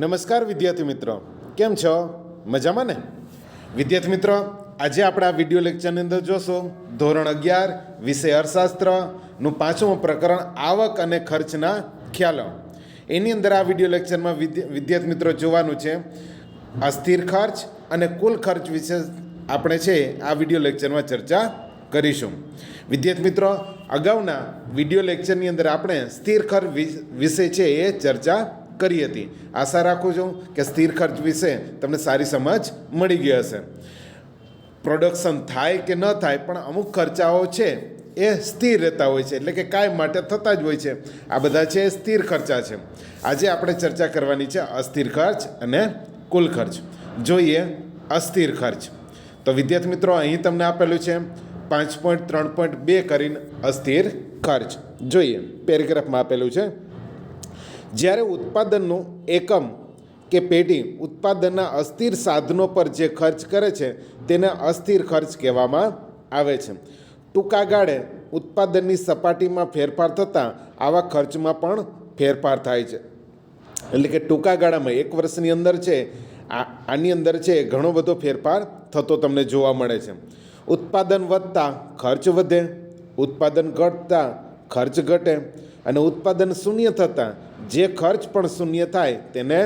નમસ્કાર વિદ્યાર્થી મિત્રો, કેમ છો? મજામાં ને? વિદ્યાર્થી મિત્રો, આજે આપણે આ વિડીયો લેક્ચરની અંદર જોશું ધોરણ 11 વિષય અર્થશાસ્ત્રનું 5મું પ્રકરણ આવક અને ખર્ચના ખ્યાલો. એની અંદર આ વિડીયો લેક્ચરમાં વિદ્યાર્થી મિત્રો જોવાનું છે અસ્થિર ખર્ચ અને કુલ ખર્ચ વિશે આપણે છે આ વિડીયો લેક્ચરમાં ચર્ચા કરીશું. વિદ્યાર્થી મિત્રો, અગાઉના વિડીયો લેક્ચરની અંદર આપણે સ્થિર ખર્ચ વિશે છે એ ચર્ચા કરી હતી. આશા રાખું છું કે સ્થિર ખર્ચ વિશે તમને સારી સમજ મળી ગઈ હશે. પ્રોડક્શન થાય કે ન થાય પણ અમુક ખર્ચાઓ છે એ સ્થિર રહેતા હોય છે, એટલે કે કાયમ માટે થતા જ હોય છે. આ બધા છે સ્થિર ખર્ચા છે. આજે આપણે ચર્ચા કરવાની છે અસ્થિર ખર્ચ અને કુલ ખર્ચ. જોઈએ અસ્થિર ખર્ચ. તો વિદ્યાર્થી મિત્રો, અહીં તમને આપેલું છે 5.3.2 કરીને અસ્થિર ખર્ચ. જોઈએ પેરેગ્રાફમાં આપેલું છે, જ્યારે ઉત્પાદનનું એકમ કે પેઢી ઉત્પાદનના અસ્થિર સાધનો પર જે ખર્ચ કરે છે તેને અસ્થિર ખર્ચ કહેવામાં આવે છે. ટૂંકા ગાળે ઉત્પાદનની સપાટીમાં ફેરફાર થતાં આવા ખર્ચમાં પણ ફેરફાર થાય છે. એટલે કે ટૂંકા ગાળામાં 1 વર્ષની અંદર છે આની અંદર છે ઘણો બધો ફેરફાર થતો તમને જોવા મળે છે. ઉત્પાદન વધતા ખર્ચ વધે, ઉત્પાદન ઘટતા ખર્ચ ઘટે અને ઉત્પાદન શૂન્ય થતાં જે ખર્ચ પણ શૂન્ય થાય તેને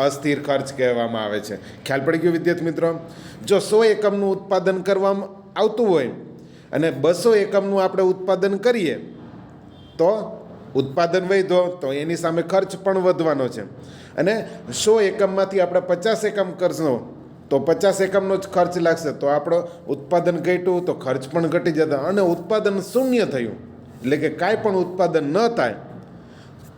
અસ્થિર ખર્ચ કહેવામાં આવે છે. ખ્યાલ પડી ગયો વિદ્યાર્થી મિત્રો? જો 100 એકમનું ઉત્પાદન કરવામાં આવતું હોય અને 200 એકમનું આપણે ઉત્પાદન કરીએ તો ઉત્પાદન વધ્યો તો એની સામે ખર્ચ પણ વધવાનો છે. અને 100 એકમમાંથી આપણે 50 એકમ કરશું તો 50 એકમનો જ ખર્ચ લાગશે, તો આપણો ઉત્પાદન ઘટ્યું તો ખર્ચ પણ ઘટી જતો. અને ઉત્પાદન શૂન્ય થયું એટલે કે કાંઈ પણ ઉત્પાદન ન થાય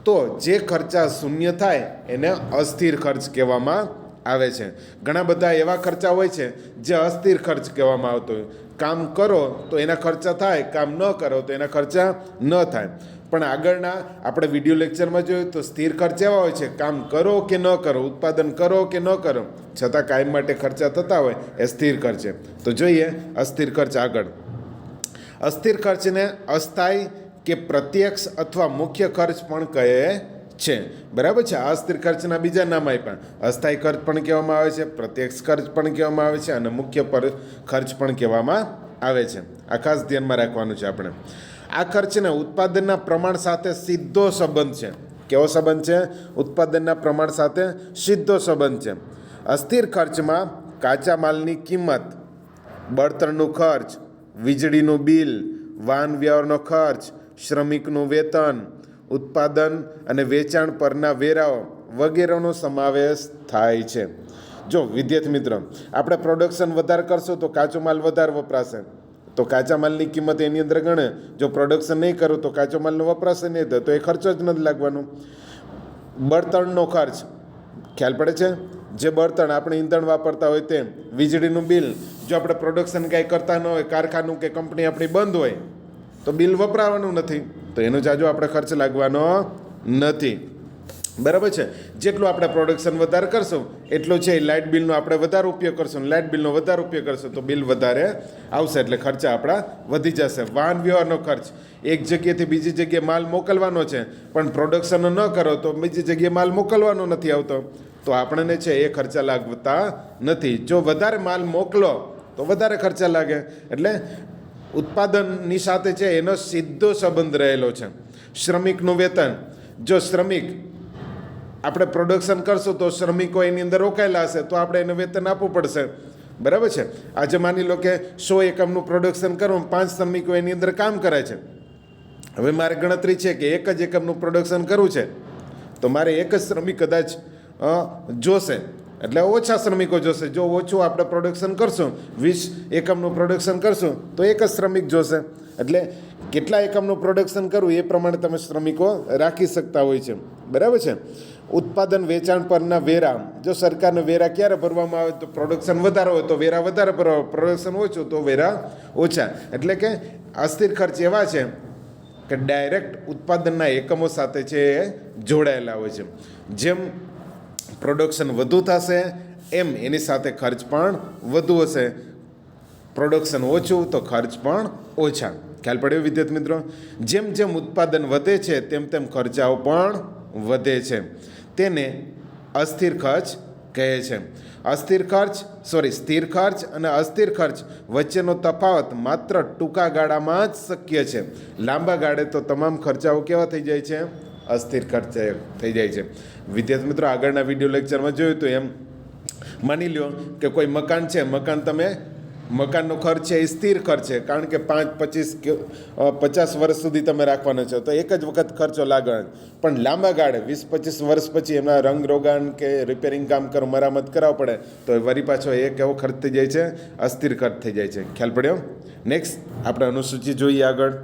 તો જે ખર્ચા શૂન્ય થાય એને અસ્થિર ખર્ચ કહેવામાં આવે છે. ઘણા બધા એવા ખર્ચા હોય છે જે અસ્થિર ખર્ચ કહેવામાં આવતો હોય. કામ કરો તો એના ખર્ચા થાય, કામ ન કરો તો એના ખર્ચા ન થાય. પણ આગળના આપણે વિડીયો લેક્ચરમાં જોયું તો સ્થિર ખર્ચ એવા હોય છે, કામ કરો કે ન કરો, ઉત્પાદન કરો કે ન કરો, છતાં કાયમ માટે ખર્ચા થતા હોય એ સ્થિર ખર્ચ છે. તો જોઈએ અસ્થિર ખર્ચ આગળ. અસ્થિર ખર્ચને અસ્થાયી કે પ્રત્યક્ષ અથવા મુખ્ય ખર્ચ પણ કહે છે. બરાબર છે? અસ્થિર ખર્ચના બીજા નામ આપ્યા. અસ્થાયી ખર્ચ પણ કહેવામાં આવે છે, પ્રત્યક્ષ ખર્ચ પણ કહેવામાં આવે છે અને મુખ્ય ખર્ચ પણ કહેવામાં આવે છે. આ ખાસ ધ્યાનમાં રાખવાનું છે આપણે. આ ખર્ચને ઉત્પાદનના પ્રમાણ સાથે સીધો સંબંધ છે. કેવો સંબંધ છે? ઉત્પાદનના પ્રમાણ સાથે સીધો સંબંધ છે. અસ્થિર ખર્ચમાં કાચા માલની કિંમત, બળતણનું ખર્ચ, વીજળીનું બિલ, વાહન વ્યવહારનો ખર્ચ, શ્રમિકનું વેતન, ઉત્પાદન અને વેચાણ પરના વેરાઓ વગેરેનો સમાવેશ થાય છે. જો વિદ્યાર્થી મિત્રો, આપણે પ્રોડક્શન વધારે કરશું તો કાચો માલ વધારે વપરાશે, તો કાચા માલની કિંમત એની અંદર ગણે. જો પ્રોડક્શન નહીં કરું તો કાચો માલનો વપરાશ નહીં થાય, તો એ ખર્ચો જ નથી લાગવાનો. બળતણનો ખર્ચ, ખ્યાલ પડે છે? જે બળતણ આપણે ઈંધણ વાપરતા હોય તે, વીજળીનું બિલ, જો આપણે પ્રોડક્શન કાંઈ કરતા ન હોય, કારખાનું કે કંપની આપણી બંધ હોય તો બિલ વપરાવાનું નથી, તો એનો જાજો આપણે ખર્ચ લાગવાનો નથી. બરાબર છે? જેટલું આપણે પ્રોડક્શન વધારે કરશું એટલો છે લાઇટ બિલનો આપણે વધારે ઉપયોગ કરશું, લાઇટ બિલનો વધારે ઉપયોગ કરશું તો બિલ વધારે આવશે, એટલે ખર્ચા આપણા વધી જશે. વાહન વ્યવહારનો ખર્ચ, એક જગ્યાએથી બીજી જગ્યાએ માલ મોકલવાનો છે પણ પ્રોડક્શન ન કરો તો બીજી જગ્યાએ માલ મોકલવાનો નથી આવતો, તો આપણને છે એ ખર્ચા લાગતા નથી. જો વધારે માલ મોકલો તો વધારે ખર્ચા લાગે. એટલે ઉત્પાદનની સાથે છે એનો સીધો સંબંધ રહેલો છે. શ્રમિકનું વેતન, જો શ્રમિક આપણે પ્રોડક્શન કરશું તો શ્રમિકો એની અંદર રોકાયેલા હશે તો આપણે એને વેતન આપવું પડશે. બરાબર છે? આજે માની લો કે 100 એકમનું પ્રોડક્શન કરવું, 5 શ્રમિકો એની અંદર કામ કરે છે. હવે મારે ગણતરી છે કે 1 જ એકમનું પ્રોડક્શન કરવું છે તો મારે 1 જ શ્રમિક કદાચ જોશે, એટલે ઓછા શ્રમિકો જોશે. જો ઓછું આપણે પ્રોડક્શન કરશું, 20 એકમનું પ્રોડક્શન કરશું તો 1 જ શ્રમિક જોશે. એટલે કેટલા એકમનું પ્રોડક્શન કરવું એ પ્રમાણે તમે શ્રમિકો રાખી શકતા હોય છે. બરાબર છે? ઉત્પાદન વેચાણ પરના વેરા, જો સરકારને વેરા ક્યારે ભરવામાં આવે તો પ્રોડક્શન વધારે હોય તો વેરા વધારે ભરવા, પ્રોડક્શન ઓછું તો વેરા ઓછા. એટલે કે અસ્થિર ખર્ચ એવા છે કે ડાયરેક્ટ ઉત્પાદનના એકમો સાથે છે એ જોડાયેલા હોય છે. જેમ પ્રોડક્શન વધુ થશે એમ એની સાથે ખર્ચ પણ વધુ હશે, પ્રોડક્શન ઓછું તો ખર્ચ પણ ઓછા. ખ્યાલ પડ્યો વિદ્યાર્થી મિત્રો? જેમ જેમ ઉત્પાદન વધે છે તેમ તેમ ખર્ચાઓ પણ વધે છે. તેને અસ્થિર ખર્ચ કહે છે. સ્થિર ખર્ચ અને અસ્થિર ખર્ચ વચ્ચેનો તફાવત માત્ર ટૂંકા ગાળામાં જ શક્ય છે. લાંબા ગાળે તો તમામ ખર્ચાઓ કેવા થઈ જાય છે? અસ્થિર ખર્ચ થઈ જાય છે. વિદ્યાર્થી મિત્રો, આગળના વિડીયો લેક્ચરમાં જોયું તો એમ માની લ્યો કે કોઈ મકાન છે, મકાનનો ખર્ચ છે એ સ્થિર ખર્ચ છે, કારણ કે 50 વર્ષ સુધી તમે રાખવાના છો, તો એક જ વખત ખર્ચો લાગે. પણ લાંબા ગાળે 20-25 વર્ષ પછી એમના રંગરોગાન કે રિપેરિંગ કામ કરો, મરામત કરાવવું પડે, તો વળી પાછો એક એવો ખર્ચ થઈ જાય છે, અસ્થિર ખર્ચ થઈ જાય છે. ખ્યાલ પડ્યો? નેક્સ્ટ આપણે અનુસૂચિ જોઈએ આગળ.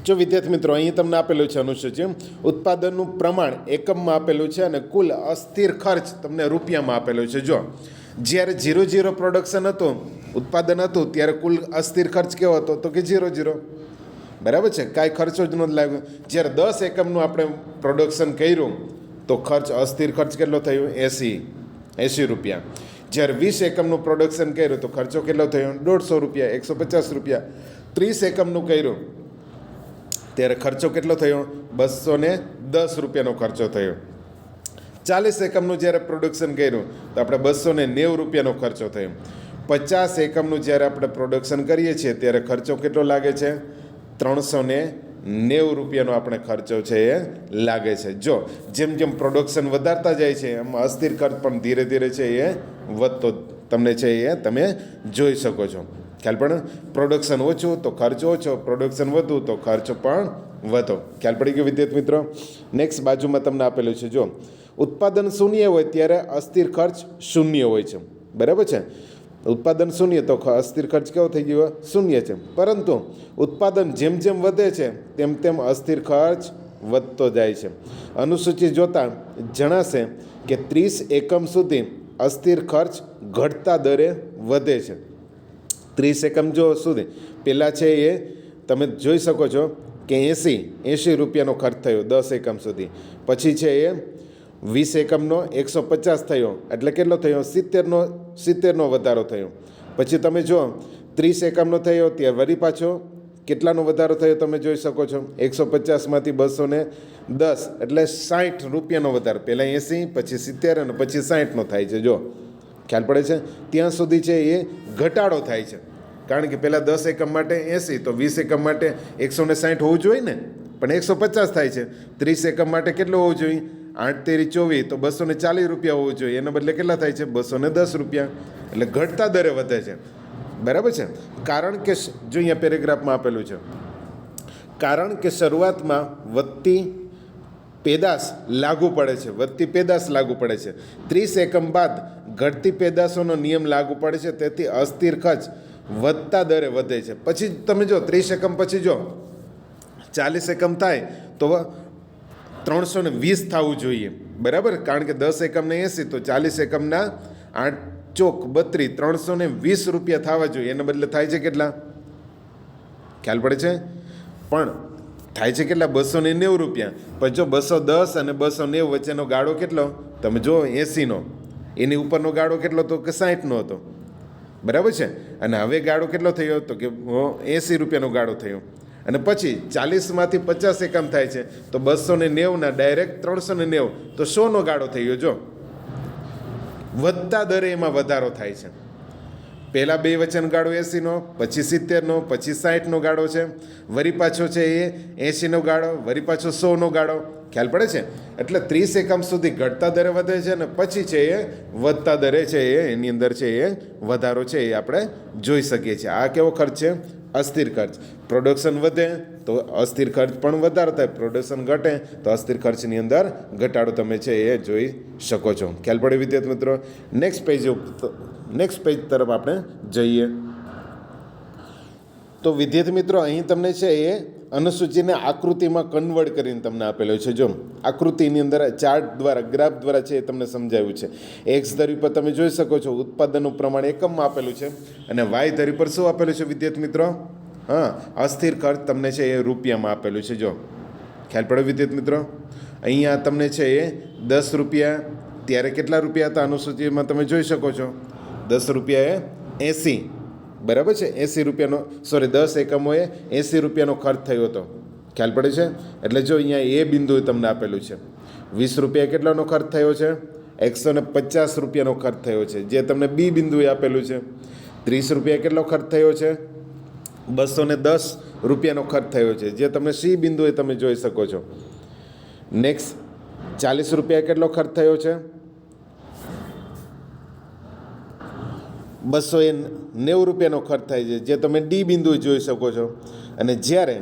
જો વિદ્યાર્થી મિત્રો, અહીં તમને આપેલું છે અનુસૂચિ. ઉત્પાદનનું પ્રમાણ એકમમાં આપેલું છે અને કુલ અસ્થિર ખર્ચ તમને રૂપિયામાં આપેલું છે. જો જ્યારે 0 પ્રોડક્શન હતું, ઉત્પાદન હતું, ત્યારે કુલ અસ્થિર ખર્ચ કેવો હતો? તો કે 0. બરાબર છે, કાંઈ ખર્ચો જ નહોતો લાગ્યો. જ્યારે 10 એકમનું આપણે પ્રોડક્શન કર્યું તો ખર્ચ અસ્થિર ખર્ચ કેટલો થયો? 80 રૂપિયા. જ્યારે 20 એકમનું પ્રોડક્શન કર્યું તો ખર્ચો કેટલો થયો? 150 રૂપિયા, 150 રૂપિયા. 30 એકમનું કર્યું ત્યારે ખર્ચો કેટલો થયો? 210 રૂપિયાનો ખર્ચો થયો. 40 એકમનું જ્યારે પ્રોડક્શન કર્યું તો આપણે 290 રૂપિયાનો ખર્ચો થયો. 50 એકમનું જ્યારે આપણે પ્રોડક્શન કરીએ છીએ ત્યારે ખર્ચો કેટલો લાગે છે? 390 રૂપિયાનો આપણે ખર્ચો છે એ લાગે છે. જો જેમ પ્રોડક્શન વધારતા જાય છે એમ અસ્થિર ખર્ચ પણ ધીરે ધીરે છે એ વધતો તમને છે એ તમે જોઈ શકો છો. ખ્યાલ પણ? પ્રોડક્શન ઓછું તો ખર્ચ ઓછો, પ્રોડક્શન વધુ તો ખર્ચ પણ વધો. ખ્યાલ પડી ગયો વિદ્યાર્થી મિત્રો? નેક્સ્ટ બાજુમાં તમને આપેલું છે. જો ઉત્પાદન શૂન્ય હોય ત્યારે અસ્થિર ખર્ચ શૂન્ય હોય છે. બરાબર છે? ઉત્પાદન શૂન્ય તો અસ્થિર ખર્ચ કેવો થઈ ગયો? શૂન્ય છે. પરંતુ ઉત્પાદન જેમ વધે છે તેમ અસ્થિર ખર્ચ વધતો જાય છે. અનુસૂચિ જોતાં જણાશે કે 30 એકમ સુધી અસ્થિર ખર્ચ ઘટતા દરે વધે છે. 30 એકમ જો સુધી પહેલાં છે એ તમે જોઈ શકો છો કે 80 રૂપિયાનો ખર્ચ થયો 10 એકમ સુધી. પછી છે એ 20 એકમનો 150 થયો, એટલે કેટલો થયો? 70નો વધારો થયો. પછી તમે જો 30 એકમનો થયો ત્યારે વળી પાછો કેટલાનો વધારો થયો તમે જોઈ શકો છો? 150માંથી 210 એટલે 60 રૂપિયાનો વધારો. પહેલાં 80, પછી 70 અને પછી 60નો થાય છે. જો ખ્યાલ પડે છે? ત્યાં સુધી છે એ ઘટાડો થાય છે, કારણ કે પહેલાં 10 એકમ માટે 80 તો 20 એકમ માટે 160 હોવું જોઈએ ને, પણ 150 થાય છે. 30 એકમ માટે કેટલું હોવું જોઈએ? 8 તેરી 24 તો 240 રૂપિયા હોવું જોઈએ, એના બદલે કેટલા થાય છે? 210 રૂપિયા. એટલે ઘટતા દરે વધે છે. બરાબર છે? કારણ કે જો અહીંયા પેરેગ્રાફમાં આપેલું છે, કારણ કે શરૂઆતમાં વધતી પેદાશ લાગુ પડે છે. 30 એકમ બાદ ઘટતી પેદાશોનો નિયમ લાગુ પડે છે, તેથી અસ્થિર ખર્ચ વધતા દરે વધે છે. પછી તમે જો 30 એકમ પછી જો 40 એકમ થાય તો 320 થવું જોઈએ. બરાબર? કારણ કે 10 એકમને 80 તો 40 એકમના 8 ચોક 32 320 રૂપિયા થવા જોઈએ. એના બદલે થાય છે કેટલા? ખ્યાલ પડે છે? પણ થાય છે કેટલા? 290 રૂપિયા. પણ જો 210 અને 290 વચ્ચેનો ગાળો કેટલો? તમે જો 80નો, એની ઉપરનો ગાળો કેટલો હતો? કે 60નો હતો. બરાબર છે? અને હવે ગાળો કેટલો થયો? તો કે 80 રૂપિયાનો ગાળો થયો. અને પછી 40માંથી 50 એકમ થાય છે તો 290ના ડાયરેક્ટ 390 તો 100નો ગાળો થઈ ગયો. જો વધતા દરે એમાં વધારો થાય છે. પહેલાં બે વચ્ચેનો ગાળો 80નો, પછી 70નો, પછી 60નો ગાળો છે. વળી પાછો છે એ 80નો ગાળો, વળી પાછો 100નો ગાળો. ખ્યાલ પડે છે? એટલે 30 એકમ સુધી ઘટતા દરે વધે છે અને પછી છે એ વધતા દરે છે એની અંદર છે એ વધારો છે એ આપણે જોઈ શકીએ છીએ. આ કેવો ખર્ચ છે? અસ્થિર ખર્ચ. પ્રોડક્શન વધે તો અસ્થિર ખર્ચ પણ વધારો થાય, પ્રોડક્શન ઘટે તો અસ્થિર ખર્ચની અંદર ઘટાડો તમે છે એ જોઈ શકો છો. ખ્યાલ પડે વિદ્યાર્થી મિત્રો? નેક્સ્ટ પેજ તરફ આપણે જઈએ તો વિદ્યાર્થી મિત્રો અહીં તમને છે એ અનુસૂચિને આકૃતિમાં કન્વર્ટ કરીને તમને આપેલો છે. જો આકૃતિની અંદર ચાર્ટ દ્વારા, ગ્રાફ દ્વારા છે એ તમને સમજાવ્યું છે. એક્સ ધરી પર તમે જોઈ શકો છો ઉત્પાદનનું પ્રમાણ એકમમાં આપેલું છે અને વાય ધરી પર શું આપેલું છે વિદ્યાર્થી મિત્રો? અસ્થિર ખર્ચ તમને છે એ રૂપિયામાં આપેલું છે. જો ખ્યાલ પડે વિદ્યાર્થી મિત્રો? અહીંયા તમને છે એ 10 રૂપિયા, ત્યારે કેટલા રૂપિયા હતા અનુસૂચિમાં તમે જોઈ શકો છો? 10 રૂપિયા એ 80. બરાબર છે? 80 રૂપિયાનો 10 એકમોએ 80 રૂપિયાનો ખર્ચ થયો હતો. ખ્યાલ પડે છે? એટલે જો અહીંયા એ બિંદુ તમને આપેલું છે. ₹20 કેટલાનો ખર્ચ થયો છે? 150 રૂપિયાનો ખર્ચ થયો છે, જે તમને બી બિંદુએ આપેલું છે. ₹30 કેટલો ખર્ચ થયો છે? 210 રૂપિયાનો ખર્ચ થયો છે, જે તમે સી બિંદુએ તમે જોઈ શકો છો. નેક્સ્ટ ₹40 કેટલો ખર્ચ થયો છે? 290 રૂપિયાનો ખર્ચ થાય છે, જે તમે ડી બિંદુએ જોઈ શકો છો. અને જ્યારે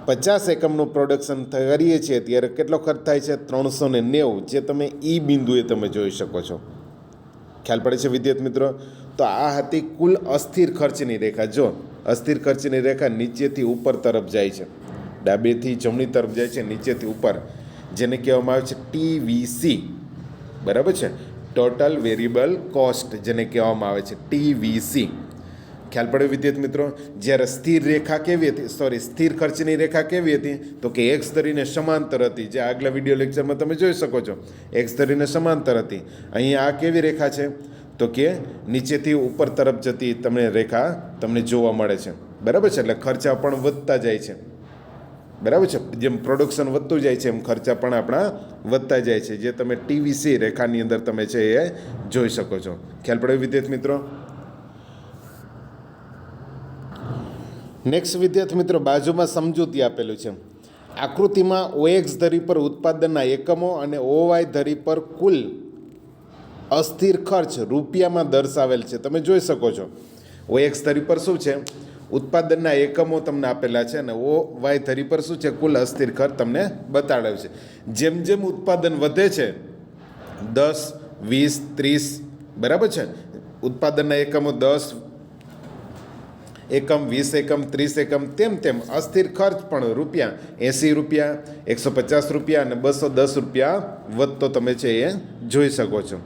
50 એકમનું પ્રોડક્શન કરીએ છીએ ત્યારે કેટલો ખર્ચ થાય છે? 390, જે તમે ઈ બિંદુએ તમે જોઈ શકો છો. ખ્યાલ પડે છે વિદ્યાર્થી મિત્રો? તો આ હતી કુલ અસ્થિર ખર્ચની રેખા. જો અસ્થિર ખર્ચની રેખા નીચેથી ઉપર તરફ જાય છે, ડાબેથી જમણી તરફ જાય છે, નીચેથી ઉપર, જેને કહેવામાં આવે છે TVC. બરાબર છે? ટોટલ વેરિયેબલ કોસ્ટ, જેને કહેવામાં આવે છે TVC. ખ્યાલ પડ્યો વિદ્યાર્થી મિત્રો? જ્યારે સ્થિર રેખા કેવી હતી, સ્થિર ખર્ચની રેખા કેવી હતી? તો કે એક્સ ધરીને સમાંતર હતી, જે આગલા વિડીયો લેક્ચરમાં તમે જોઈ શકો છો. એક્સ ધરીને સમાંતર હતી. અહીંયા આ કેવી રેખા છે? તો કે નીચેથી ઉપર તરફ જતી તમને રેખા તમને જોવા મળે છે. બરાબર છે? એટલે ખર્ચા પણ વધતા જાય છે. બરાબર છે? જેમ પ્રોડક્શન વધતું જાય છે એમ ખર્ચા પણ આપણા વધતા જાય છે, જે તમે TVC રેખાની અંદર તમે છે એ જોઈ શકો છો. ખ્યાલ પડ્યો વિદ્યાર્થી મિત્રો? નેક્સ્ટ વિદ્યાર્થી મિત્રો, બાજુમાં સમજૂતી આપેલું છે. આકૃતિમાં OX ધરી પર ઉત્પાદનના એકમો અને OY ધરી પર કુલ અસ્થિર ખર્ચ રૂપિયામાં દર્શાવેલ છે. તમે જોઈ શકો છો OX ધરી પર શું છે? ઉત્પાદનના એકમો તમને આપેલા છે, અને OY ધરી પર શું છે? કુલ અસ્થિર ખર્ચ તમને બતાડેલ છે. જેમ જેમ ઉત્પાદન વધે છે, 10, 20, 30, બરાબર છે, ઉત્પાદનના એકમો 10 એકમ, 20 એકમ, 30 એકમ, તેમ તેમ અસ્થિર ખર્ચ પણ ₹80, ₹150 અને ₹210 વધતો તમે છે એ જોઈ શકો છો.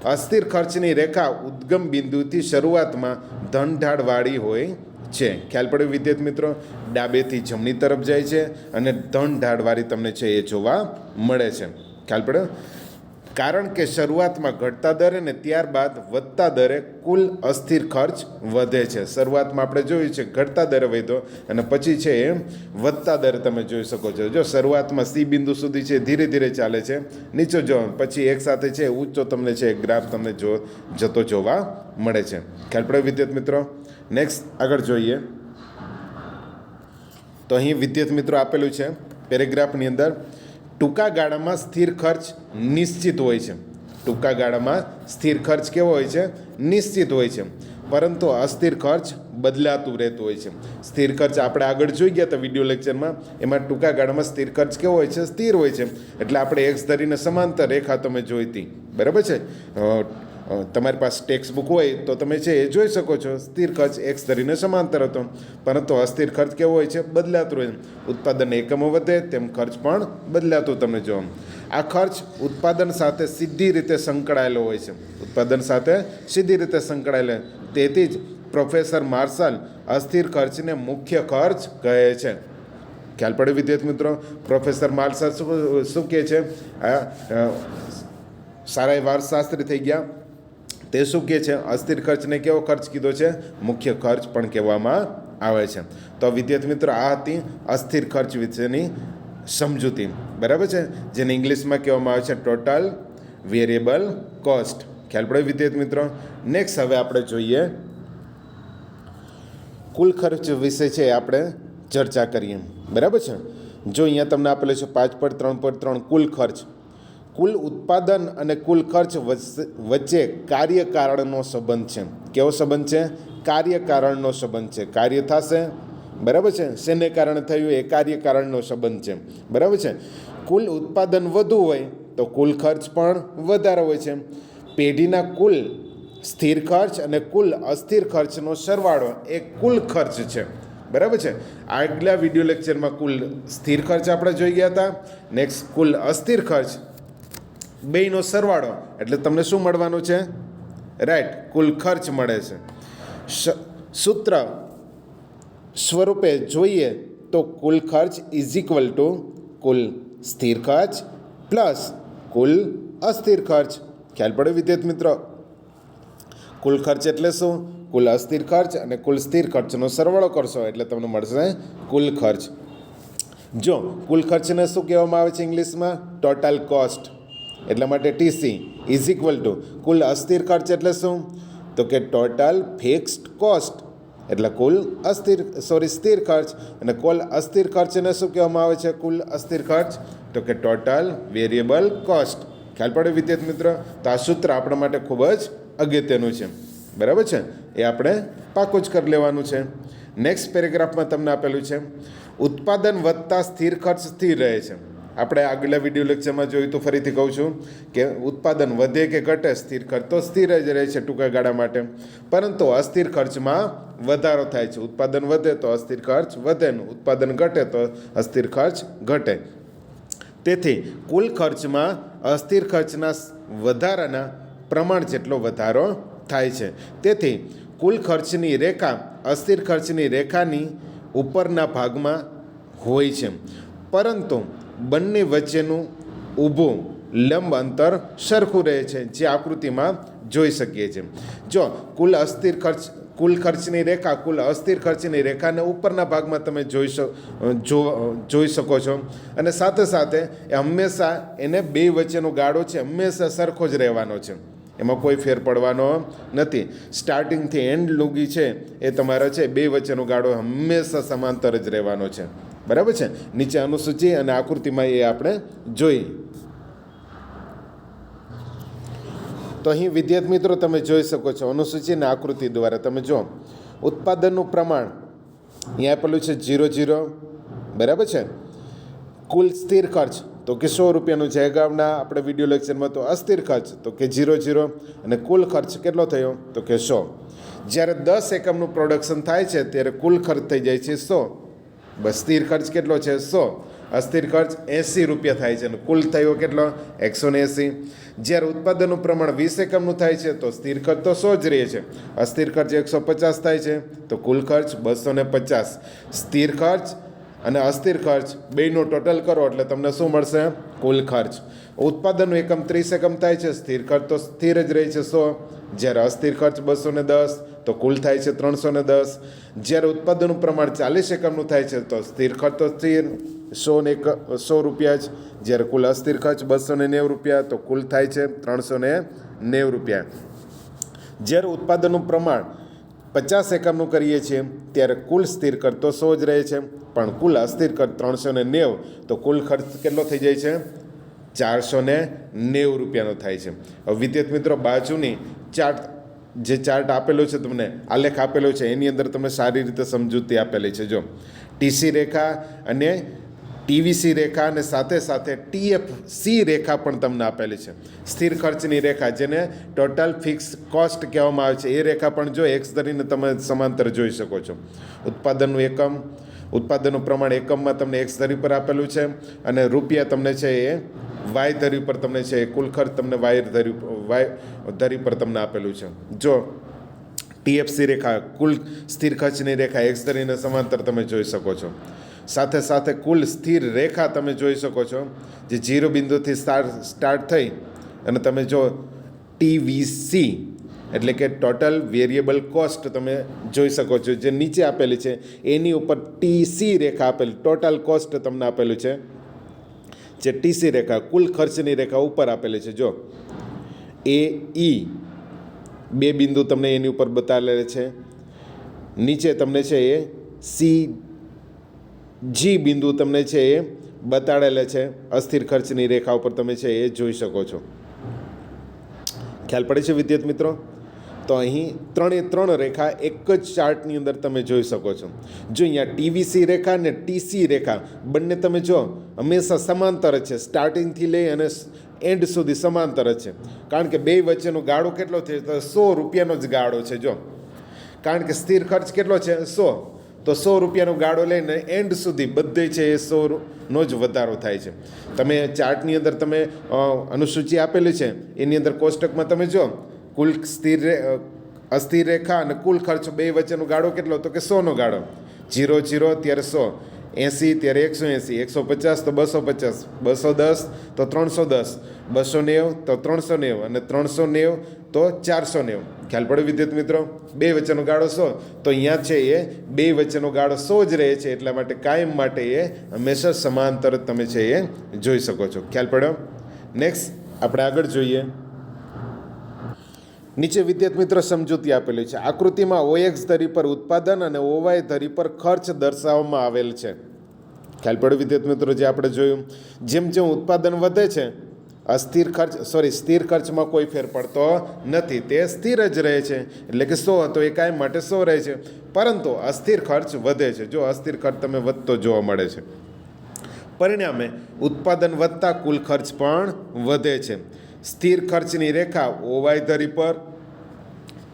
અસ્થિર ખર્ચની રેખા ઉદ્ગમ બિંદુથી શરૂઆતમાં ધનઢાળવાળી હોય છે. ખ્યાલ પડ્યો વિદ્યાર્થી મિત્રો? ડાબેથી જમણી તરફ જાય છે અને ધનઢાળવાળી તમને છે એ જોવા મળે છે. ખ્યાલ પડ્યો? કારણ કે શરૂઆતમાં ઘટતા દરે અને ત્યારબાદ વધતા દરે કુલ અસ્થિર ખર્ચ વધે છે. શરૂઆતમાં આપણે જોયું છે ઘટતા દરે વધ્યો, અને પછી છે એ વધતા દરે તમે જોઈ શકો છો. જો શરૂઆતમાં સી બિંદુ સુધી છે ધીરે ધીરે ચાલે છે, નીચો જો, પછી એક સાથે છે ઊંચો તમને છે ગ્રાફ તમને જતો જોવા મળે છે. ખ્યાલ પડ્યો વિદ્યાર્થી મિત્રો? નેક્સ્ટ આગળ જોઈએ તો અહીં વિદ્યાર્થી મિત્રો આપેલું છે પેરેગ્રાફની અંદર, ટૂંકા ગાળામાં સ્થિર ખર્ચ નિશ્ચિત હોય છે. ટૂંકા ગાળામાં સ્થિર ખર્ચ કેવો હોય છે? નિશ્ચિત હોય છે, પરંતુ અસ્થિર ખર્ચ બદલાતું રહેતું હોય છે. સ્થિર ખર્ચ આપણે આગળ જોઈ ગયા હતા વિડીયો લેક્ચરમાં, એમાં ટૂંકા ગાળામાં સ્થિર ખર્ચ કેવો હોય છે? સ્થિર હોય છે. એટલે આપણે એક્સ ધરીને સમાંતર રેખા તમે જોઈતી. બરાબર છે? તમારી પાસે ટેક્સ્ટ બુક હોય તો તમે છે એ જોઈ શકો છો. સ્થિર ખર્ચ એક્સ ધરીને સમાંતર હતો, પરંતુ અસ્થિર ખર્ચ કેવો હોય છે? બદલાતું હોય. ઉત્પાદન એકમો વધે તેમ ખર્ચ પણ બદલાતું તમને જોવા. આ ખર્ચ ઉત્પાદન સાથે સીધી રીતે સંકળાયેલો હોય છે. ઉત્પાદન સાથે સીધી રીતે સંકળાયેલો. તેથી જ પ્રોફેસર માર્શલ અસ્થિર ખર્ચને મુખ્ય ખર્ચ કહે છે. ખ્યાલ પડ્યો વિદ્યાર્થી મિત્રો? પ્રોફેસર માર્શલ શું કહે છે? સારા એવા અર્થશાસ્ત્રી થઈ ગયા, તે શું કહે છે? અસ્થિર ખર્ચને કેવો ખર્ચ કીધો છે? મુખ્ય ખર્ચ પણ કહેવામાં આવે છે. તો વિદ્યાર્થી મિત્રો, આ હતી અસ્થિર ખર્ચ વિશેની સમજૂતી. બરાબર છે? જેને ઇંગ્લિશમાં કહેવામાં આવે છે ટોટલ વેરિયેબલ કોસ્ટ. ખ્યાલ પડ્યો વિદ્યાર્થી મિત્રો? નેક્સ્ટ હવે આપણે જોઈએ કુલ ખર્ચ વિશે છે આપણે ચર્ચા કરીએ. બરાબર છે? જો અહીંયા તમને આપેલું છે 5.3.3 કુલ ખર્ચ. કુલ ઉત્પાદન અને કુલ ખર્ચ વચ્ચે કાર્યકારણનો સંબંધ છે. કેવો સંબંધ છે? કાર્યકારણનો સંબંધ છે. કાર્ય થશે, બરાબર છે, શેને કારણે થયું એ કાર્યકારણનો સંબંધ છે. બરાબર છે? કુલ ઉત્પાદન વધુ હોય તો કુલ ખર્ચ પણ વધારે હોય છે. પેઢીના કુલ સ્થિર ખર્ચ અને કુલ અસ્થિર ખર્ચનો સરવાળો એ કુલ ખર્ચ છે. બરાબર છે? આગલા વિડીયો લેક્ચરમાં કુલ સ્થિર ખર્ચ આપણે જોઈ ગયા હતા. નેક્સ્ટ કુલ અસ્થિર ખર્ચ, બેયનો સરવાળો એટલે તમને શું મળવાનું છે? રાઈટ, કુલ ખર્ચ મળે છે. સૂત્ર સ્વરૂપે જોઈએ તો કુલ ખર્ચ ઇઝ ઇક્વલ ટુ કુલ સ્થિર ખર્ચ પ્લસ કુલ અસ્થિર ખર્ચ. ખ્યાલ પડ્યો વિદ્યાર્થી મિત્રો? કુલ ખર્ચ એટલે શું? કુલ અસ્થિર ખર્ચ અને કુલ સ્થિર ખર્ચનો સરવાળો કરશો એટલે તમને મળશે કુલ ખર્ચ. જો કુલ ખર્ચને શું કહેવામાં આવે છે ઇંગ્લિશમાં? Total cost. એટલા માટે ટીસી ઇઝ ઇક્વલ ટુ કુલ અસ્થિર ખર્ચ એટલે શું? તો કે ટોટલ ફિક્સ્ડ કોસ્ટ એટલે કુલ સ્થિર ખર્ચ. અને કુલ અસ્થિર ખર્ચને શું કહેવામાં આવે છે? કુલ અસ્થિર ખર્ચ તો કે ટોટલ વેરિયેબલ કોસ્ટ. ખ્યાલ પડે વિદ્યાર્થી મિત્રો? તો આ સૂત્ર આપણા માટે ખૂબ જ અગત્યનું છે. બરાબર છે? એ આપણે પાકું જ કરી લેવાનું છે. નેક્સ્ટ પેરેગ્રાફમાં તમને આપેલું છે ઉત્પાદન વધતા સ્થિર ખર્ચ સ્થિર રહે છે. આપણે આગલા વિડીયો લેક્ચરમાં જોયું તો ફરીથી કહું છું કે ઉત્પાદન વધે કે ઘટે સ્થિર ખર્ચ તો સ્થિર જ રહે છે ટૂંકા ગાળા માટે, પરંતુ અસ્થિર ખર્ચમાં વધારો થાય છે. ઉત્પાદન વધે તો અસ્થિર ખર્ચ વધે, ઉત્પાદન ઘટે તો અસ્થિર ખર્ચ ઘટે. તેથી કુલ ખર્ચમાં અસ્થિર ખર્ચના વધારાના પ્રમાણ જેટલો વધારો થાય છે. તેથી કુલ ખર્ચની રેખા અસ્થિર ખર્ચની રેખાની ઉપરના ભાગમાં હોય છે, પરંતુ બંને વચ્ચેનું ઊભું લંબ અંતર સરખું રહે છે, જે આકૃતિમાં જોઈ શકીએ છીએ. જો કુલ ખર્ચની રેખા કુલ અસ્થિર ખર્ચની રેખાને ઉપરના ભાગમાં તમે જોઈ શકો છો, અને સાથે સાથે એ હંમેશા એને બે વચ્ચેનો ગાળો છે હંમેશા સરખો જ રહેવાનો છે, એમાં કોઈ ફેર પડવાનો નથી. સ્ટાર્ટિંગથી એન્ડ લૂગી છે એ તમારો છે બે વચ્ચેનો ગાળો હંમેશા સમાંતર જ રહેવાનો છે. બરાબર છે? નીચે અનુસૂચિ અને આકૃતિમાં એ આપણે જોઈ. તો અહીં વિદ્યાર્થી મિત્રો તમે જોઈ શકો છો અનુસૂચિ અને આકૃતિ દ્વારા તમે જો ઉત્પાદનનું પ્રમાણ અહીંયા આપેલું છે 0,0. બરાબર છે? કુલ સ્થિર ખર્ચ તો કે 100 રૂપિયાનું છે. અગાઉના આપણે વિડીયો લેક્ચરમાં તો અસ્થિર ખર્ચ તો કે 0,0 અને કુલ ખર્ચ કેટલો થયો તો કે 100. જ્યારે 10 એકમનું પ્રોડક્શન થાય છે ત્યારે કુલ ખર્ચ થઈ જાય છે 100. બસ સ્થિર ખર્ચ કેટલો છે 100. અસ્થિર ખર્ચ 80 રૂપિયા થાય છે અને કુલ થયો કેટલો 180. જ્યારે ઉત્પાદનનું પ્રમાણ 20 એકમનું થાય છે તો સ્થિર ખર્ચ તો 100 જ રહે છે. અસ્થિર ખર્ચ 150 થાય છે તો કુલ ખર્ચ 250. સ્થિર ખર્ચ અને અસ્થિર ખર્ચ બેયનો ટોટલ કરો એટલે તમને શું મળશે? કુલ ખર્ચ. ઉત્પાદનનું એકમ 30 એકમ થાય છે, સ્થિર ખર્ચ તો સ્થિર જ રહે છે 100. જ્યારે અસ્થિર ખર્ચ 210 તો કુલ થાય છે 310. જ્યારે ઉત્પાદનનું પ્રમાણ 40 એકમનું થાય છે તો સ્થિર ખર્ચ તો સ્થિર 100 રૂપિયા જ. જ્યારે કુલ અસ્થિર ખર્ચ 290 રૂપિયા તો કુલ થાય છે 390 રૂપિયા. જ્યારે ઉત્પાદનનું પ્રમાણ 50 એકમનું કરીએ છીએ ત્યારે કુલ સ્થિર ખર્ચ તો 100 જ રહે છે, પણ કુલ અસ્થિર ખર્ચ 390 તો કુલ ખર્ચ કેટલો થઈ જાય છે? 490 રૂપિયાનો થાય છે. હવે વિદ્યાર્થી મિત્રો બાજુની ચાર્ટ આપેલો છે, તમને આલેખ આપેલો છે, એની અંદર તમે સારી રીતે સમજૂતી આપેલી છે. જો ટીસી રેખા અને ટીવીસી રેખા અને સાથે સાથે ટીએફસી રેખા પણ તમને આપેલી છે. સ્થિર ખર્ચની રેખા જેને ટોટલ ફિક્સ કોસ્ટ કહેવામાં આવે છે એ રેખા પણ જો એક્સ ધરીને તમે સમાંતર જોઈ શકો છો. ઉત્પાદનનું પ્રમાણ એકમમાં તમને એક્સ ધરી પર આપેલું છે અને રૂપિયા તમને છે એ વાય ધરી પર તમને છે કુલ ખર્ચ તમને વાય ધરી પર તમને આપેલું છે. જો ટીએફસી રેખા કુલ સ્થિર ખર્ચની રેખા એક્સ ધરીને સમાંતર તમે જોઈ શકો છો. સાથે સાથે કુલ સ્થિર રેખા તમે જોઈ શકો છો જે 0 બિંદુથી સ્ટાર્ટ થઈ અને તમે જો ટીવીસી એટલે કે ટોટલ વેરિયેબલ કોસ્ટ તમે જોઈ શકો છો જે નીચે આપેલી છે, એની ઉપર ટીસી રેખા આપેલી ટોટલ કોસ્ટ તમને આપેલું છે. જે ટીસી રેખા કુલ ખર્ચની રેખા ઉપર આપેલી છે. જો એ બે બિંદુ તમને એની ઉપર બતાવેલા છે, નીચે તમને છે એ જી બિંદુ તમને છે એ બતાડેલા છે. અસ્થિર ખર્ચની રેખા ઉપર તમે છે એ જોઈ શકો છો. ખ્યાલ પડે છે વિદ્યાર્થી મિત્રો? તો અહીં 3 રેખા એક જ ચાર્ટની અંદર તમે જોઈ શકો છો. જો અહીંયા ટીવીસી રેખા અને ટીસી રેખા બંને તમે જો હંમેશા સમાંતર જ છે, સ્ટાર્ટિંગથી લઈ અને એન્ડ સુધી સમાંતર જ છે. કારણ કે બે વચ્ચેનો ગાળો કેટલો છે તો 100 રૂપિયાનો જ ગાળો છે. જો કારણ કે સ્થિર ખર્ચ કેટલો છે 100, તો 100 રૂપિયાનો ગાળો લઈને એન્ડ સુધી બધે છે એ 100નો જ વધારો થાય છે. તમે ચાર્ટની અંદર તમે અનુસૂચિ આપેલી છે એની અંદર કોષ્ટકમાં તમે જો કુલ અસ્થિર રેખા અને કુલ ખર્ચ બે વચ્ચેનો ગાળો કેટલો તો કે 100નો ગાળો. 0 ત્યારે 100, 80 ત્યારે 180, 150 તો 250, 210 તો 310, 290 તો 390 અને 390 તો 490. ખ્યાલ પડ્યો વિદ્યાર્થી મિત્રો? બે વચ્ચેનો ગાળો 100, તો અહીંયા છે એ બે વચ્ચેનો ગાળો 100 જ રહે છે, એટલા માટે કાયમ માટે એ હંમેશા સમાંતર તમે છે એ જોઈ શકો છો. ખ્યાલ પડ્યો? નેક્સ્ટ આપણે આગળ જોઈએ. નીચે વિદ્યાર્થી મિત્રો સમજૂતી આપેલી છે. આકૃતિમાં OX ધરી પર ઉત્પાદન અને OY ધરી પર ખર્ચ દર્શાવવામાં આવેલ છે. ખ્યાલ પડ્યો વિદ્યાર્થી મિત્રો? જે આપણે જોયું, જેમ જેમ ઉત્પાદન વધે છે સ્થિર ખર્ચમાં કોઈ ફેર પડતો નથી, તે સ્થિર જ રહે છે. એટલે કે 100 હતો એ કાયમ માટે 100 રહે છે, પરંતુ અસ્થિર ખર્ચ વધે છે. જો અસ્થિર ખર્ચ તમે વધતો જોવા મળે છે. પરિણામે ઉત્પાદન વધતા કુલ ખર્ચ પણ વધે છે. સ્થિર ખર્ચની રેખા OY ધરી પર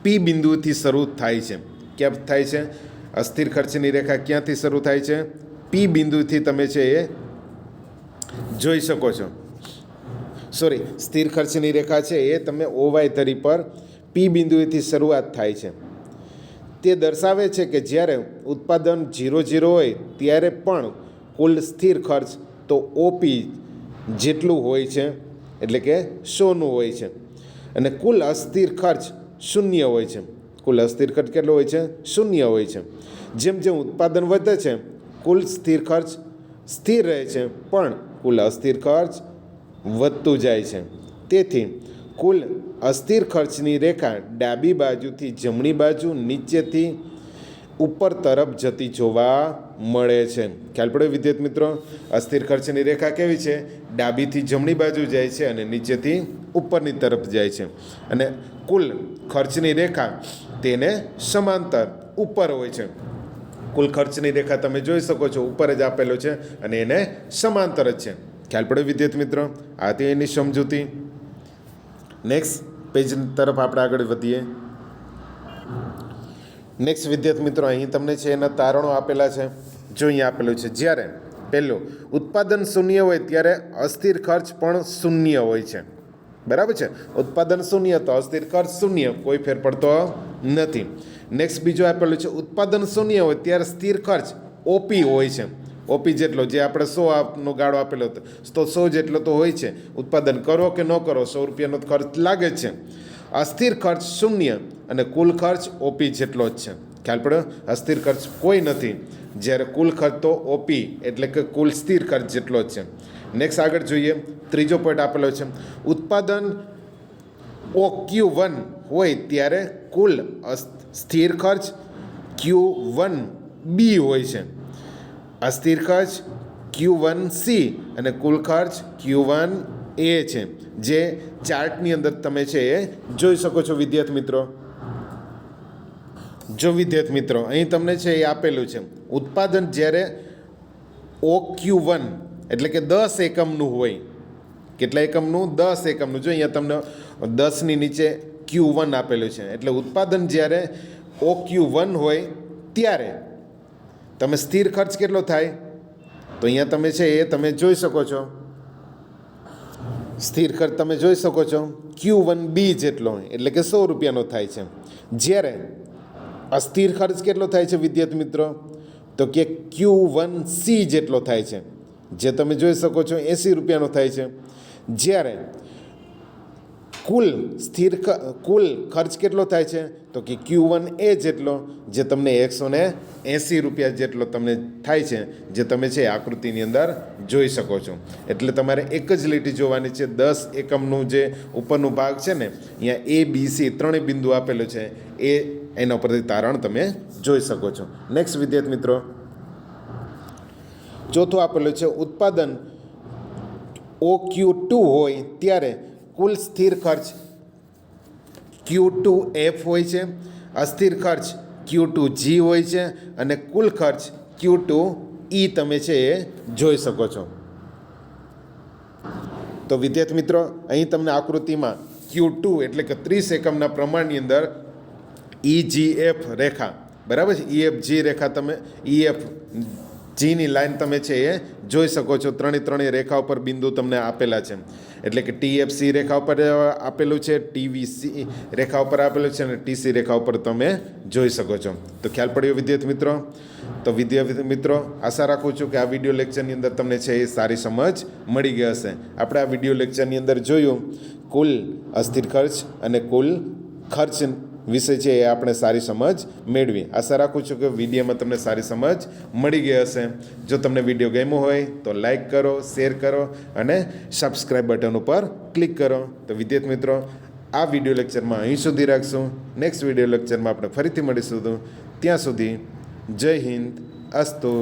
P બિંદુથી શરૂ થાય છે. ક્યાં થાય છે? અસ્થિર ખર્ચની રેખા ક્યાંથી શરૂ થાય છે? P બિંદુથી તમે છે એ જોઈ શકો છો. સ્થિર ખર્ચની રેખા છે એ તમે OY ધરી પર P બિંદુથી શરૂઆત થાય છે. તે દર્શાવે છે કે જ્યારે ઉત્પાદન 0 હોય ત્યારે પણ કુલ સ્થિર ખર્ચ તો OP જેટલું હોય છે, એટલે કે 100નું હોય છે, અને કુલ અસ્થિર ખર્ચ 0 હોય છે. કુલ અસ્થિર ખર્ચ કેટલો હોય છે? 0 હોય છે. જેમ જેમ ઉત્પાદન વધે છે કુલ સ્થિર ખર્ચ સ્થિર રહે છે, પણ કુલ અસ્થિર ખર્ચ વધતું જાય છે. તેથી કુલ અસ્થિર ખર્ચની રેખા ડાબી બાજુથી જમણી બાજુ, નીચેથી ઉપર તરફ જતી જોવા મળે છે. ખ્યાલ પડ્યો વિદ્યાર્થી મિત્રો? અસ્થિર ખર્ચની રેખા કેવી છે? ડાબીથી જમણી બાજુ જાય છે અને નીચેથી ઉપરની તરફ જાય છે. અને કુલ ખર્ચની રેખા તેને સમાંતર ઉપર હોય છે. કુલ ખર્ચની રેખા તમે જોઈ શકો છો, ઉપર જ આપેલો છે અને એને સમાંતર જ છે. ખ્યાલ પડ્યો વિદ્યાર્થી મિત્રો? આ તે એની સમજૂતી. નેક્સ્ટ પેજ તરફ આપણે આગળ વધીએ. નેક્સ્ટ વિદ્યાર્થી મિત્રો, અહીં તમને છે એના તારણો આપેલા છે. જો અહીંયા આપેલું છે, જ્યારે પહેલું ઉત્પાદન 0 હોય ત્યારે અસ્થિર ખર્ચ પણ 0 હોય છે. બરાબર છે? ઉત્પાદન 0 તો અસ્થિર ખર્ચ 0, કોઈ ફેર પડતો નથી. નેક્સ્ટ બીજું આપેલું છે, ઉત્પાદન 0 હોય ત્યારે સ્થિર ખર્ચ OP હોય છે. OP જેટલો, જે આપણે 100નો ગાળો આપેલો હતો, તો 100 જેટલો તો હોય છે. ઉત્પાદન કરો કે ન કરો, 100 રૂપિયાનો ખર્ચ લાગે જ છે. અસ્થિર ખર્ચ 0 અને કુલ ખર્ચ OP જેટલો જ છે. ખ્યાલ પડ્યો? અસ્થિર ખર્ચ કોઈ નથી, જ્યારે કુલ ખર્ચ તો OP એટલે કે કુલ સ્થિર ખર્ચ જેટલો જ છે. નેક્સ્ટ આગળ જોઈએ. ત્રીજો પોઈન્ટ આપેલો છે, ઉત્પાદન OQ1 હોય ત્યારે કુલ સ્થિર ખર્ચ Q1B હોય છે. અસ્થિર ખર્ચ Q1C અને કુલ ખર્ચ Q1A છે, જે ચાર્ટની અંદર તમે છે એ જોઈ શકો છો વિદ્યાર્થી મિત્રો. જો વિદ્યાર્થી મિત્રો, અહીં તમને છે એ આપેલું છે, ઉત્પાદન જ્યારે OQ1 એટલે કે 10 એકમનું હોય. કેટલા એકમનું? 10 એકમનું. જો અહીંયા તમને 10ની નીચે Q1 આપેલું છે, એટલે ઉત્પાદન જ્યારે OQ1 હોય ત્યારે તમે સ્થિર ખર્ચ કેટલો થાય? તો અહીંયા તમે છે એ તમે જોઈ શકો છો. સ્થિર ખર્ચ તમે જોઈ શકો છો Q1B જેટલો, એટલે કે 100 રૂપિયાનો થાય છે. જ્યારે અસ્થિર ખર્ચ કેટલો થાય છે વિદ્યાર્થી મિત્રો? તો કે Q1C જેટલો થાય છે, જે તમે જોઈ શકો છો 80 રૂપિયાનો થાય છે. જ્યારે કુલ ખર્ચ કેટલો થાય છે? તો કે Q1A જેટલો, જે તમને 180 રૂપિયા જેટલો તમને થાય છે, જે તમે છે આકૃતિની અંદર જોઈ શકો છો. એટલે તમારે એક જ લીટી જોવાની છે. 10 એકમનું જે ઉપરનું ભાગ છે ને, અહીંયા ABC 3 બિંદુ આપેલું છે, એના પરથી તારણ તમે જોઈ શકો છો. નેક્સ્ટ વિદ્યાર્થી મિત્રો, ચોથું આપેલું છે, ઉત્પાદન OQ2 હોય ત્યારે કુલ સ્થિર ખર્ચ Q2F હોય છે, અસ્થિર ખર્ચ Q2G હોય છે અને કુલ ખર્ચ Q2E તમે છે એ જોઈ શકો છો. તો વિદ્યાર્થી મિત્રો, અહીં તમને આકૃતિમાં Q2 એટલે કે 30 એકમના પ્રમાણની અંદર EGF રેખા, બરાબર છે, EFG રેખા તમે EF જીની લાઈન તમે છે એ જોઈ શકો છો. ત્રણેય રેખા ઉપર બિંદુ તમને આપેલા છે. એટલે કે TFC રેખા ઉપર આપેલું છે, TVC રેખા ઉપર આપેલું છે અને TC રેખા ઉપર તમે જોઈ શકો છો. તો ખ્યાલ પડ્યો વિદ્યાર્થી મિત્રો? તો વિદ્યાર્થી મિત્રો, આશા રાખું છું કે આ વિડીયો લેક્ચરની અંદર તમને છે એ સારી સમજ મળી ગઈ હશે. આપણે આ વિડીયો લેક્ચરની અંદર જોયું કુલ અસ્થિર ખર્ચ અને કુલ ખર્ચ વિશે છે એ આપણે સારી સમજ મેળવી. આશા રાખું છું કે વિડીયોમાં તમને સારી સમજ મળી ગઈ હશે. જો તમને વિડીયો ગમ્યો હોય તો લાઈક કરો, શેર કરો અને સબસ્ક્રાઈબ બટન ઉપર ક્લિક કરો. તો વિદ્યાર્થી મિત્રો, આ વિડીયો લેક્ચરમાં અહીં સુધી રાખશું. નેક્સ્ટ વિડીયો લેક્ચરમાં આપણે ફરીથી મળીશું. ત્યાં સુધી જય હિન્દ, અસ્તુ.